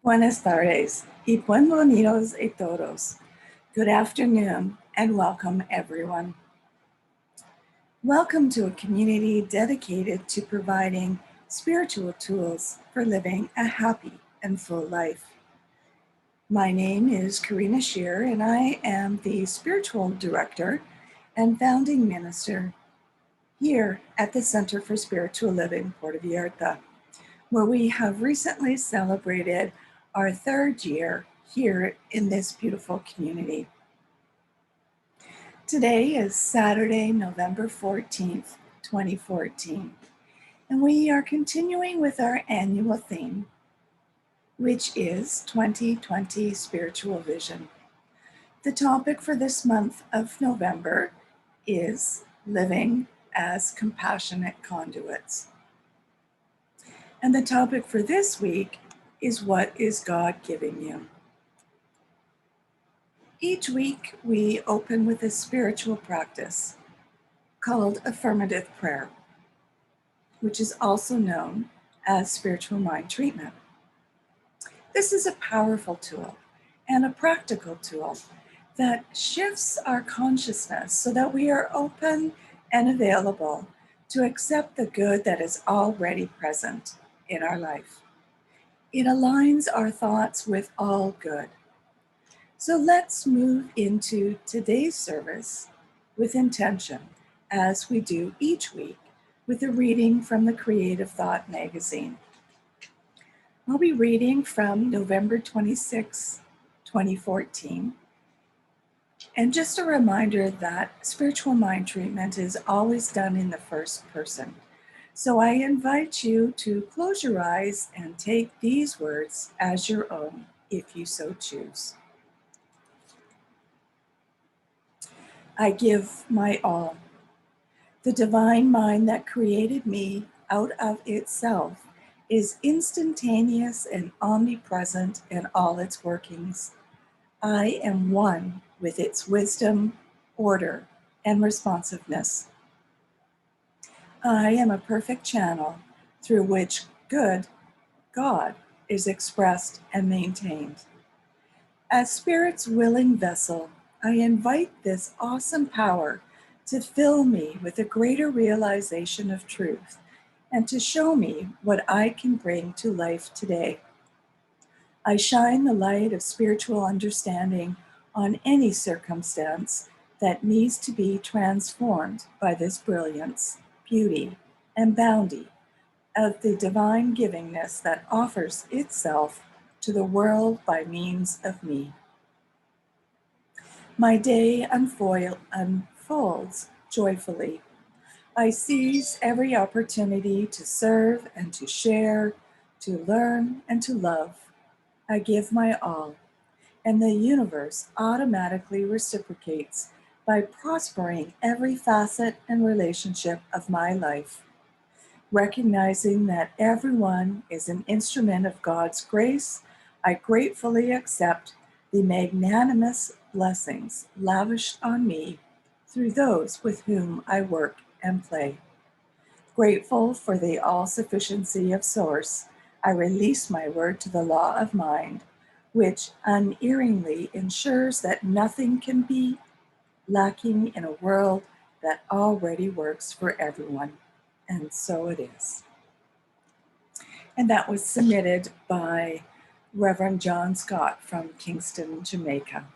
Buenas tardes y bienvenidos a todos. Good afternoon and welcome everyone. Welcome to a community dedicated to providing spiritual tools for living a happy and full life. My name is Karina Shear and I am the spiritual director and founding minister here at the Center for Spiritual Living Puerto Vallarta, where we have recently celebrated our third year here in this beautiful community. Today is Saturday, November 14th, 2014, and we are continuing with our annual theme, which is 2020 Spiritual Vision. The topic for this month of November is living as compassionate conduits. And the topic for this week is what is God giving you? Each week we open with a spiritual practice called affirmative prayer, which is also known as spiritual mind treatment. This is a powerful tool and a practical tool that shifts our consciousness so that we are open and available to accept the good that is already present in our life. It aligns our thoughts with all good. So let's move into today's service with intention, as we do each week with a reading from the Creative Thought magazine. I'll be reading from November 26, 2014. And just a reminder that spiritual mind treatment is always done in the first person. So I invite you to close your eyes and take these words as your own, if you so choose. I give my all. The divine mind that created me out of itself is instantaneous and omnipresent in all its workings. I am one with its wisdom, order, and responsiveness. I am a perfect channel through which good, God, is expressed and maintained. As Spirit's willing vessel, I invite this awesome power to fill me with a greater realization of truth and to show me what I can bring to life today. I shine the light of spiritual understanding on any circumstance that needs to be transformed by this brilliance, beauty, and bounty of the divine givingness that offers itself to the world by means of me. My day unfolds joyfully. I seize every opportunity to serve and to share, to learn and to love. I give my all, and the universe automatically reciprocates by prospering every facet and relationship of my life. Recognizing that everyone is an instrument of God's grace, I gratefully accept the magnanimous blessings lavished on me through those with whom I work and play. Grateful for the all-sufficiency of Source, I release my word to the law of mind, which unerringly ensures that nothing can be lacking in a world that already works for everyone. And so it is. And that was submitted by Reverend John Scott from Kingston, Jamaica.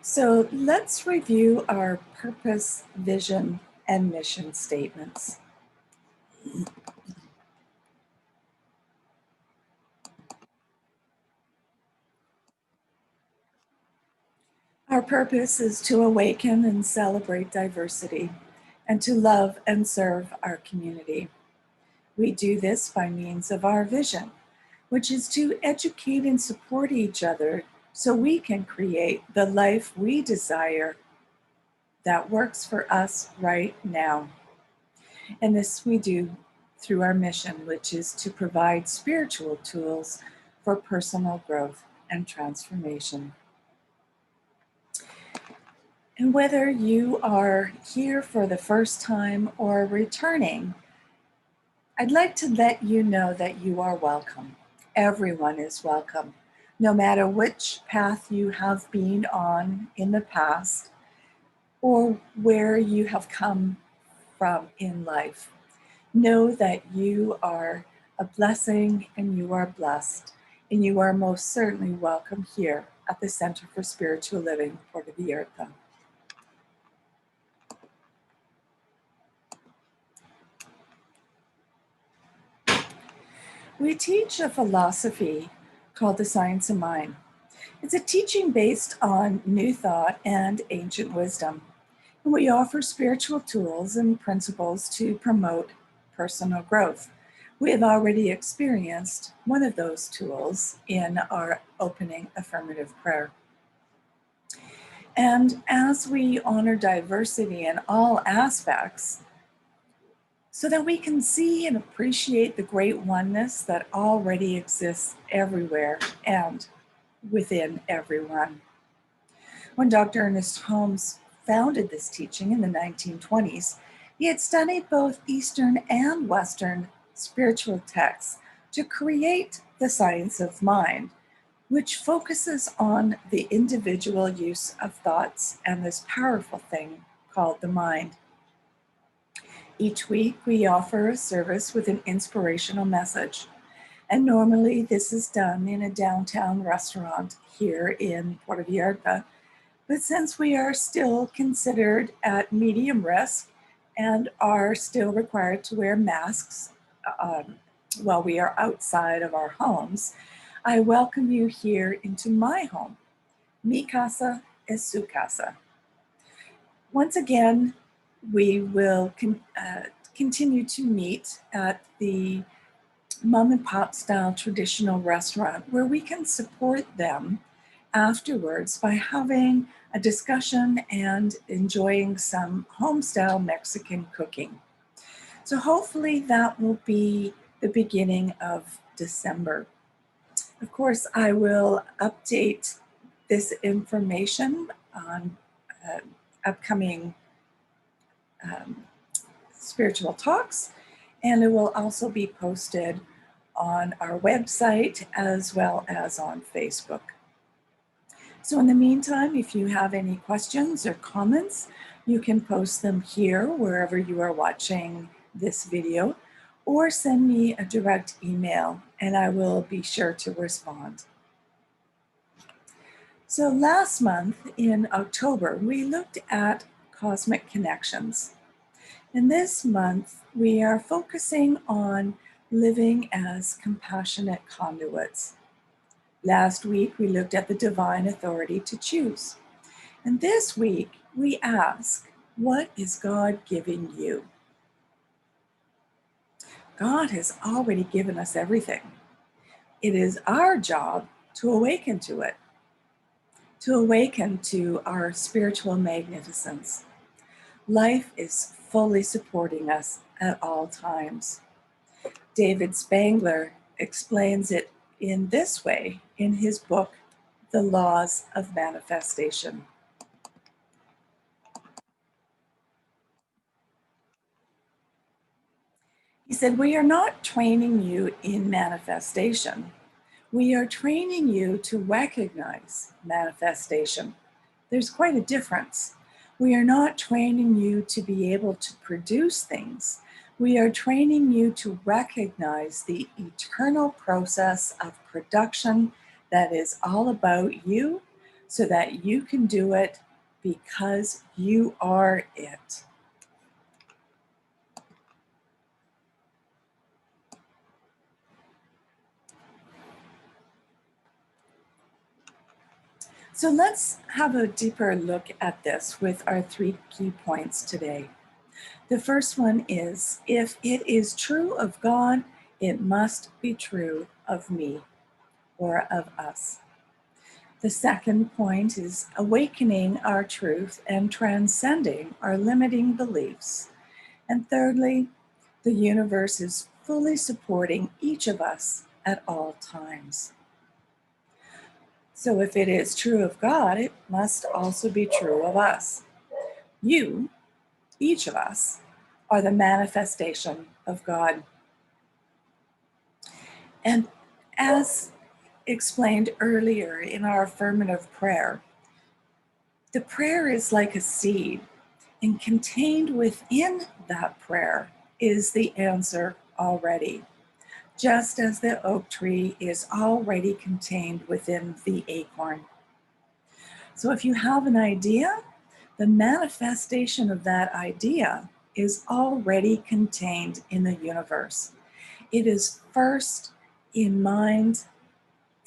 So let's review our purpose, vision, and mission statements. Our purpose is to awaken and celebrate diversity and to love and serve our community. We do this by means of our vision, which is to educate and support each other so we can create the life we desire that works for us right now. And this we do through our mission, which is to provide spiritual tools for personal growth and transformation. And whether you are here for the first time or returning, I'd like to let you know that you are welcome. Everyone is welcome, no matter which path you have been on in the past or where you have come from in life. Know that you are a blessing and you are blessed, and you are most certainly welcome here at the Center for Spiritual Living Puerto Vallarta. We teach a philosophy called the Science of Mind. It's a teaching based on New Thought and ancient wisdom. And we offer spiritual tools and principles to promote personal growth. We have already experienced one of those tools in our opening affirmative prayer. And as we honor diversity in all aspects, so that we can see and appreciate the great oneness that already exists everywhere and within everyone. When Dr. Ernest Holmes founded this teaching in the 1920s, he had studied both Eastern and Western spiritual texts to create the science of mind, which focuses on the individual use of thoughts and this powerful thing called the mind. Each week, we offer a service with an inspirational message. And normally, this is done in a downtown restaurant here in Puerto Vallarta. But since we are still considered at medium risk and are still required to wear masks while we are outside of our homes, I welcome you here into my home. Mi casa es su casa. Once again, we will continue to meet at the mom and pop style traditional restaurant where we can support them afterwards by having a discussion and enjoying some home style Mexican cooking. So hopefully that will be the beginning of December. Of course, I will update this information on upcoming spiritual talks, and it will also be posted on our website as well as on Facebook. So in the meantime, if you have any questions or comments, you can post them here wherever you are watching this video, or send me a direct email and I will be sure to respond. So last month in October, we looked at cosmic connections. And this month, we are focusing on living as compassionate conduits. Last week, we looked at the divine authority to choose. And this week, we ask, what is God giving you? God has already given us everything. It is our job to awaken to it, to awaken to our spiritual magnificence. Life is fully supporting us at all times. David Spangler explains it in this way in his book, The Laws of Manifestation. He said, we are not training you in manifestation. We are training you to recognize manifestation. There's quite a difference. We are not training you to be able to produce things. We are training you to recognize the eternal process of production that is all about you so that you can do it because you are it. So let's have a deeper look at this with our 3 key points today. The first one is, if it is true of God, it must be true of me or of us. The second point is awakening our truth and transcending our limiting beliefs. And thirdly, the universe is fully supporting each of us at all times. So if it is true of God, it must also be true of us. You, each of us, are the manifestation of God. And as explained earlier in our affirmative prayer, the prayer is like a seed, and contained within that prayer is the answer already, just as the oak tree is already contained within the acorn. So if you have an idea, the manifestation of that idea is already contained in the universe. It is first in mind,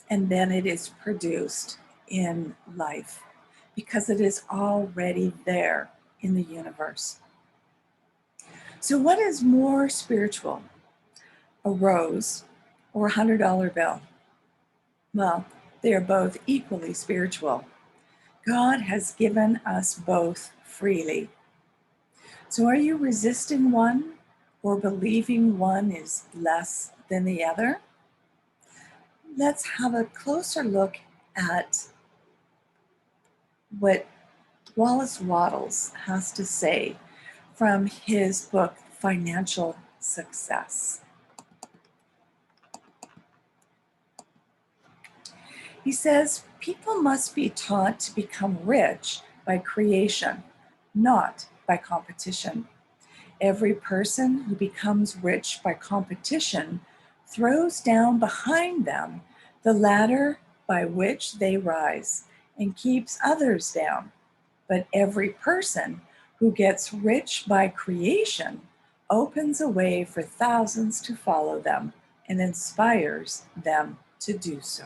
and then it is produced in life because it is already there in the universe. So, what is more spiritual, a rose or a $100 bill? Well, they are both equally spiritual. God has given us both freely. So, are you resisting one or believing one is less than the other? Let's have a closer look at what Wallace Wattles has to say from his book, Financial Success. He says, people must be taught to become rich by creation, not by competition. Every person who becomes rich by competition throws down behind them the ladder by which they rise and keeps others down. But every person who gets rich by creation opens a way for thousands to follow them and inspires them to do so.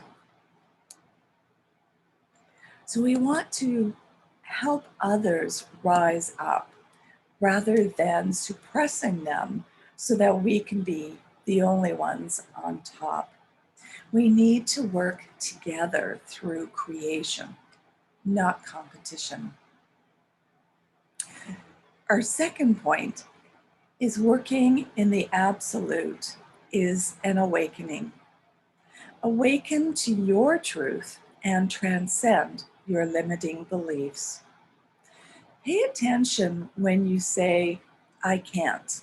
So we want to help others rise up rather than suppressing them so that we can be the only ones on top. We need to work together through creation, not competition. Our second point is working in the absolute is an awakening. Awaken to your truth and transcend your limiting beliefs. Pay attention when you say, I can't,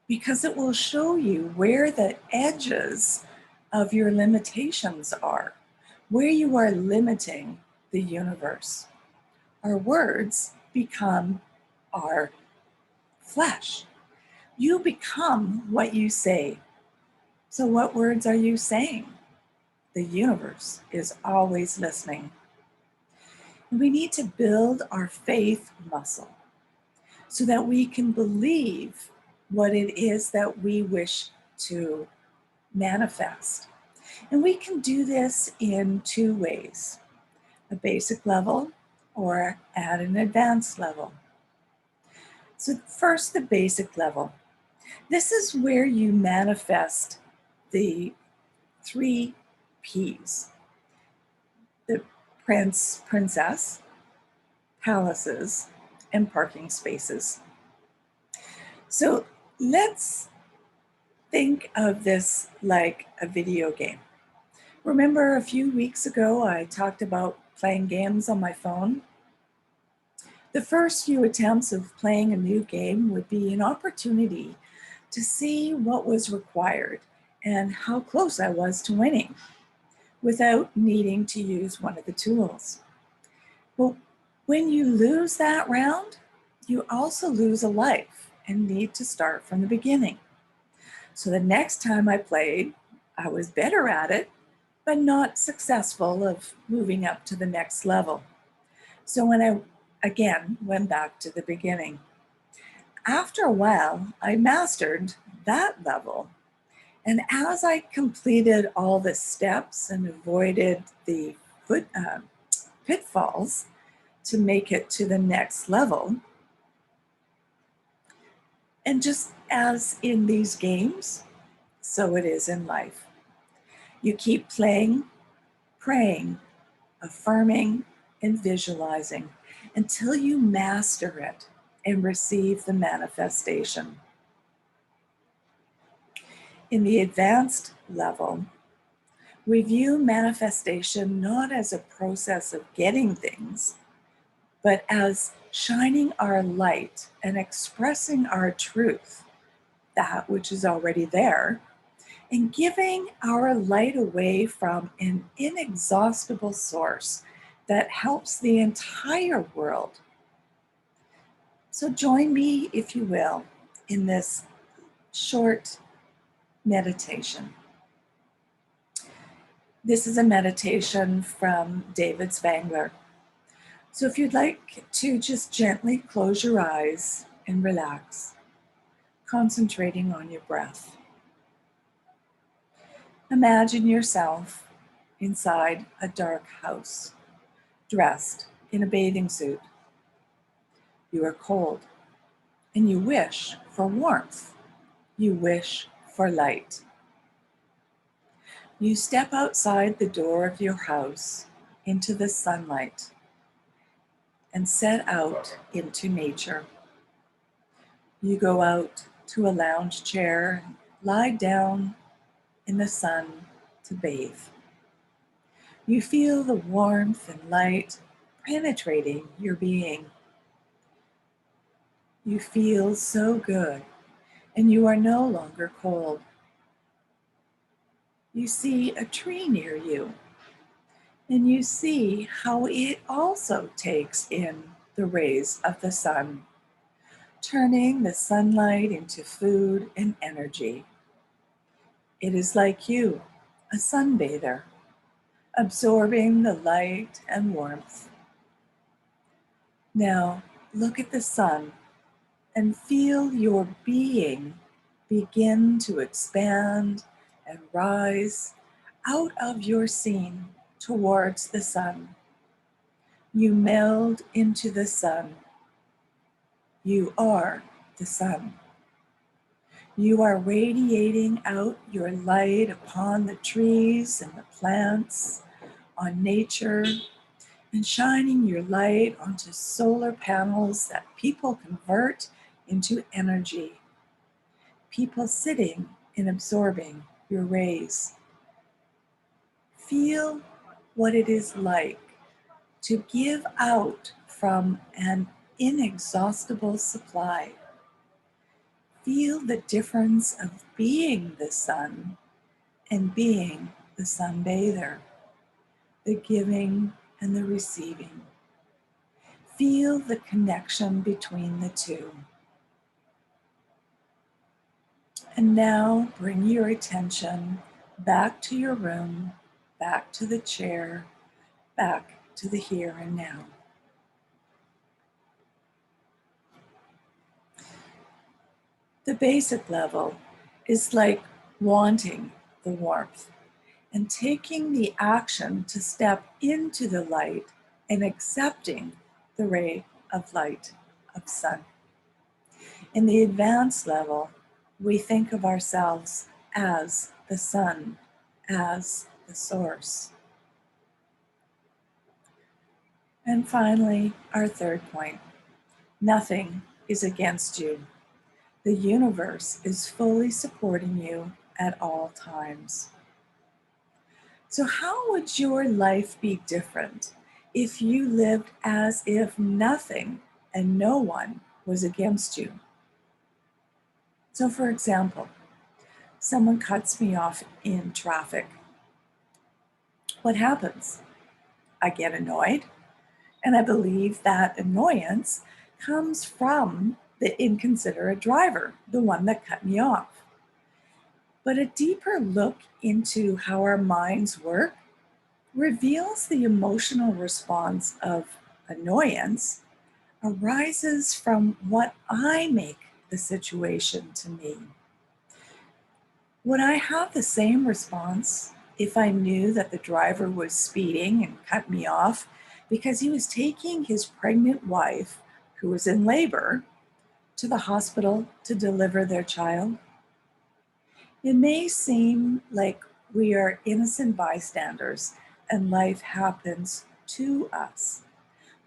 because it will show you where the edges of your limitations are, where you are limiting the universe. Our words become our flesh. You become what you say. So, what words are you saying? The universe is always listening. And we need to build our faith muscle so that we can believe what it is that we wish to manifest. And we can do this in two ways, a basic level or at an advanced level. So, first, the basic level. This is where you manifest the 3 P's: the prince, princess, palaces, and parking spaces. So let's think of this like a video game. Remember a few weeks ago, I talked about playing games on my phone? The first few attempts of playing a new game would be an opportunity to see what was required and how close I was to winning without needing to use one of the tools. But when you lose that round, you also lose a life and need to start from the beginning. So the next time I played, I was better at it, but not successful of moving up to the next level. So when I again went back to the beginning, after a while, I mastered that level. And as I completed all the steps and avoided the pitfalls to make it to the next level, and just as in these games, so it is in life. You keep playing, praying, affirming, and visualizing until you master it and receive the manifestation. In the advanced level, we view manifestation not as a process of getting things, but as shining our light and expressing our truth, that which is already there, and giving our light away from an inexhaustible source that helps the entire world. So join me, if you will, in this short meditation. This is a meditation from David Spangler. So if you'd like to just gently close your eyes and relax, concentrating on your breath. Imagine yourself inside a dark house, dressed in a bathing suit. You are cold, and you wish for warmth. You wish for light. You step outside the door of your house into the sunlight and set out into nature. You go out to a lounge chair, lie down in the sun to bathe. You feel the warmth and light penetrating your being. You feel so good, and you are no longer cold. You see a tree near you, and you see how it also takes in the rays of the sun, turning the sunlight into food and energy. It is like you, a sunbather, absorbing the light and warmth. Now, look at the sun and feel your being begin to expand and rise out of your scene towards the sun. You meld into the sun. You are the sun. You are radiating out your light upon the trees and the plants, on nature, and shining your light onto solar panels that people convert into energy. People sitting and absorbing your rays. Feel what it is like to give out from an inexhaustible supply. Feel the difference of being the sun and being the sunbather, the giving and the receiving. Feel the connection between the two. And now bring your attention back to your room, back to the chair, back to the here and now. The basic level is like wanting the warmth and taking the action to step into the light and accepting the ray of light of sun. In the advanced level, we think of ourselves as the sun, as the source. And finally, our third point, nothing is against you. The universe is fully supporting you at all times. So how would your life be different if you lived as if nothing and no one was against you? So for example, someone cuts me off in traffic. What happens? I get annoyed, and I believe that annoyance comes from the inconsiderate driver, the one that cut me off. But a deeper look into how our minds work reveals the emotional response of annoyance arises from what I make the situation to mean. Would I have the same response if I knew that the driver was speeding and cut me off because he was taking his pregnant wife, who was in labor, to the hospital to deliver their child? It may seem like we are innocent bystanders and life happens to us,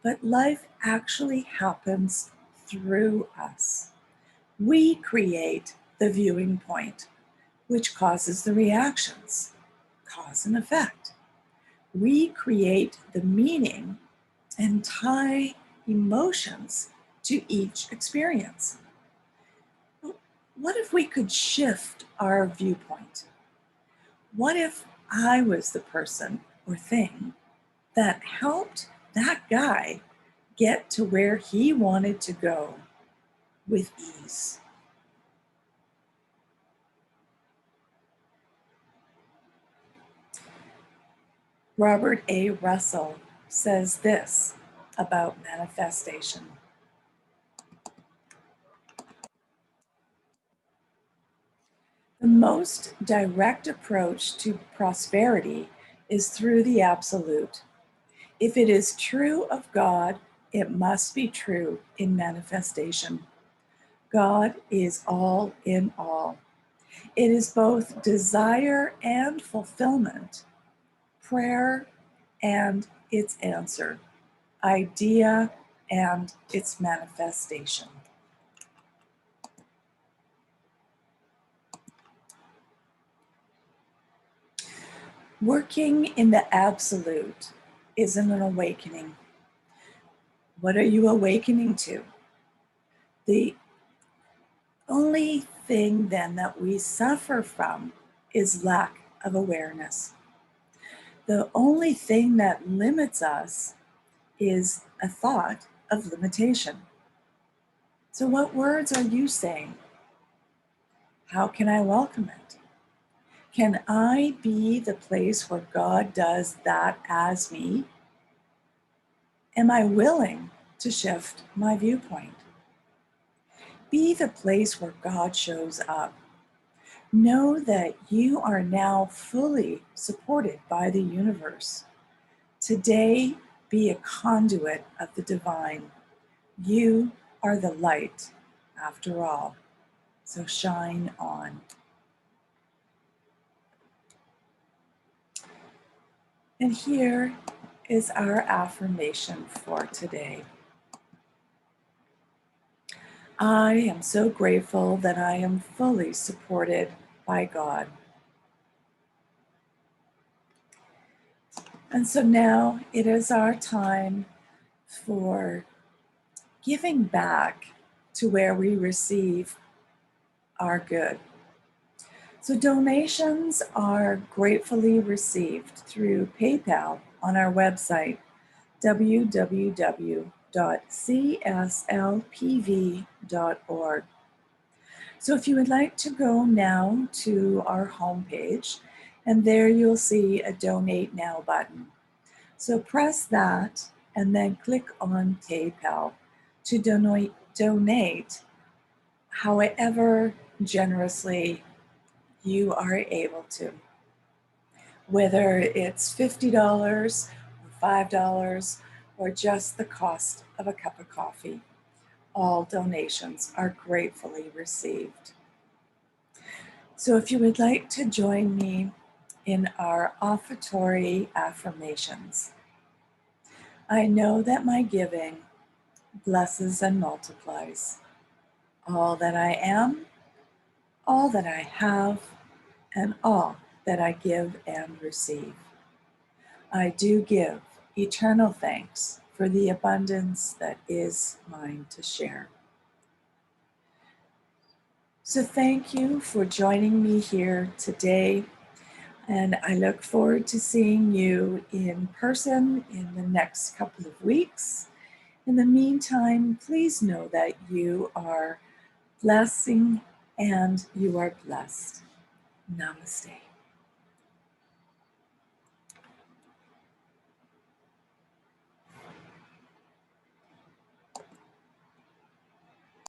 but life actually happens through us. We create the viewing point, which causes the reactions, cause and effect. We create the meaning and tie emotions to each experience. What if we could shift our viewpoint? What if I was the person or thing that helped that guy get to where he wanted to go with ease? Robert A. Russell says this about manifestation. The most direct approach to prosperity is through the absolute. If it is true of God, it must be true in manifestation. God is all in all. It is both desire and fulfillment, prayer and its answer, idea and its manifestation. Working in the absolute is an awakening. What are you awakening to? The only thing then that we suffer from is lack of awareness. The only thing that limits us is a thought of limitation. So, what words are you saying? How can I welcome it? Can I be the place where God does that as me? Am I willing to shift my viewpoint? Be the place where God shows up. Know that you are now fully supported by the universe. Today, be a conduit of the divine. You are the light, after all. So shine on. And here is our affirmation for today. I am so grateful that I am fully supported by God. And so now it is our time for giving back to where we receive our good. So donations are gratefully received through PayPal on our website, www.cslpv.org. So if you would like to go now to our homepage, and there you'll see a Donate Now button. So press that and then click on PayPal to donate however generously you are able to. Whether it's $50 or $5 or just the cost of a cup of coffee, all donations are gratefully received. So if you would like to join me in our offertory affirmations, I know that my giving blesses and multiplies all that I am, all that I have, and all that I give and receive. I do give eternal thanks for the abundance that is mine to share. So thank you for joining me here today, and I look forward to seeing you in person in the next couple of weeks. In the meantime, please know that you are blessing and you are blessed. Namaste.